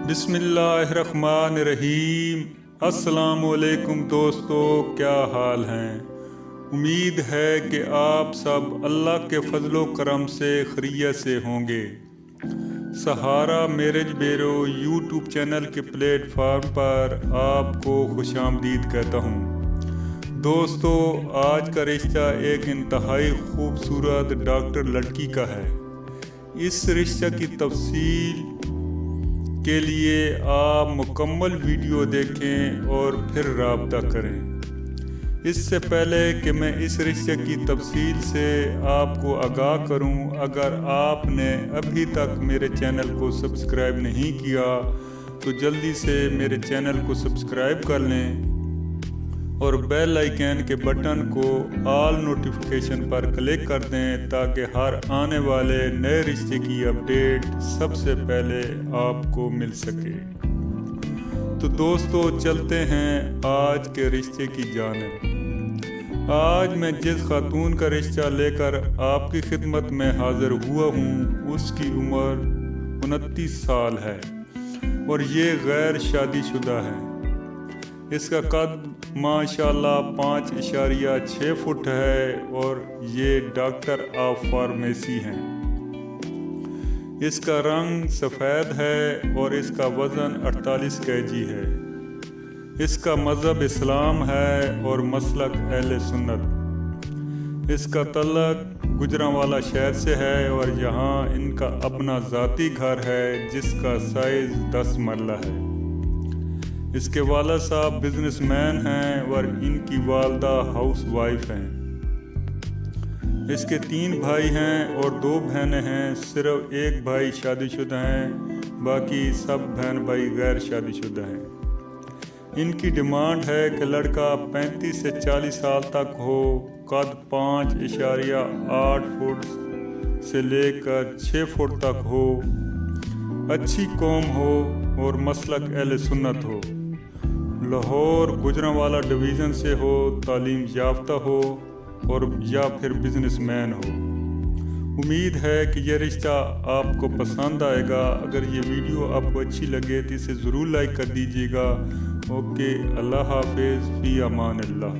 بسم اللہ الرحمن الرحیم۔ السلام علیکم دوستو، کیا حال ہیں؟ امید ہے کہ آپ سب اللہ کے فضل و کرم سے خیریت سے ہوں گے۔ سہارا میرج بیورو یوٹیوب چینل کے پلیٹ فارم پر آپ کو خوش آمدید کہتا ہوں۔ دوستو، آج کا رشتہ ایک انتہائی خوبصورت ڈاکٹر لڑکی کا ہے۔ اس رشتہ کی تفصیل کے لیے آپ مکمل ویڈیو دیکھیں اور پھر رابطہ کریں۔ اس سے پہلے کہ میں اس رشتے کی تفصیل سے آپ کو آگاہ کروں، اگر آپ نے ابھی تک میرے چینل کو سبسکرائب نہیں کیا تو جلدی سے میرے چینل کو سبسکرائب کر لیں اور بیل آئیکن کے بٹن کو آل نوٹیفیکیشن پر کلک کر دیں تاکہ ہر آنے والے نئے رشتے کی اپڈیٹ سب سے پہلے آپ کو مل سکے۔ تو دوستو، چلتے ہیں آج کے رشتے کی جانب۔ آج میں جس خاتون کا رشتہ لے کر آپ کی خدمت میں حاضر ہوا ہوں، اس کی عمر 29 سال ہے اور یہ غیر شادی شدہ ہے۔ اس کا قد ماشاءاللہ 5.6 فٹ ہے اور یہ ڈاکٹر آف فارمیسی ہیں۔ اس کا رنگ سفید ہے اور اس کا وزن 48 kg ہے۔ اس کا مذہب اسلام ہے اور مسلک اہل سنت۔ اس کا تعلق گوجرانوالہ شہر سے ہے اور یہاں ان کا اپنا ذاتی گھر ہے جس کا سائز 10 مرلہ ہے۔ اس کے والد صاحب بزنس مین ہیں اور ان کی والدہ ہاؤس وائف ہیں۔ اس کے 3 بھائی ہیں اور 2 بہنیں ہیں۔ صرف ایک بھائی شادی شدہ ہیں، باقی سب بہن بھائی غیر شادی شدہ ہیں۔ ان کی ڈیمانڈ ہے کہ لڑکا 35 سے 40 سال تک ہو، قد 5.8 فٹ سے لے کر 6 فٹ تک ہو، اچھی قوم ہو اور مسلک اہل سنت ہو، لاہور گوجرانوالہ ڈویژن سے ہو، تعلیم یافتہ ہو اور یا پھر بزنس مین ہو۔ امید ہے کہ یہ رشتہ آپ کو پسند آئے گا۔ اگر یہ ویڈیو آپ کو اچھی لگے تو اسے ضرور لائک کر دیجیے گا۔ اوکے، اللہ حافظ، فی امان اللہ۔